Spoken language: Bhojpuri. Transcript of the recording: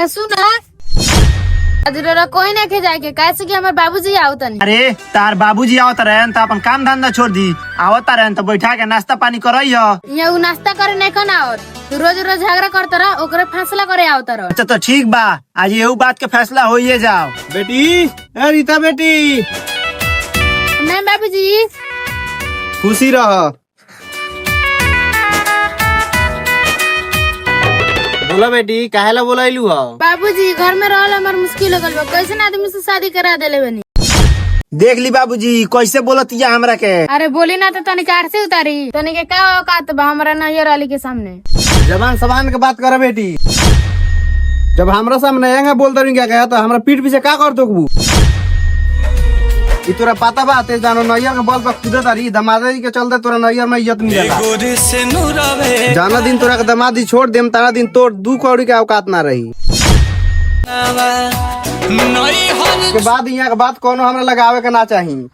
सुना कोई ना के जाके कैसे कि हमारे बाबूजी आवतन। अरे तार बाबूजी आवत रहन तो अपन काम धंधा छोड़ दी, आवत रहन तो बैठा के नाश्ता पानी करइयो। ये नाश्ता करे नहीं कन आवत, रोज रोज झगड़ा करता रह, ओकरे फैसला करे आवता रह। अच्छा तो ठीक बा, आज यही बात के फैसला होइए जाओ। बेटी, ए रीता बेटी, नहीं बाबूजी। खुशी रह। बोला बेटी, काहेला बोलाइलू हो? बाबूजी घर में रहल हमार मुश्किल हो गल बा, कैसे ना आदमी से शादी करा देले बनी। देख ली बाबूजी कैसे बोलतिया हमरा के। अरे बोली ना तो तनी कार से उतारी, तनी के का औकात बा हमरा नैयर वाली के सामने। जबान सबान के बात करे बेटी, जब हमरा सामने आएंगे बोलते रही क्या कहा तो हमरा पीठ पीछे का कर दो। तोरा पता बा ते जानो नैयर के बल पर कूदे तारी, दमादी के चलते तोरा नैयर में इज्जत मिलेला। जाना दिन तोरा के दमादी छोड़ देम, तारा दिन तोर 2 कौड़ी के औकात ना रही। के बाद यहाँ के बात कोनो हमरा लगावे के ना चाहिए।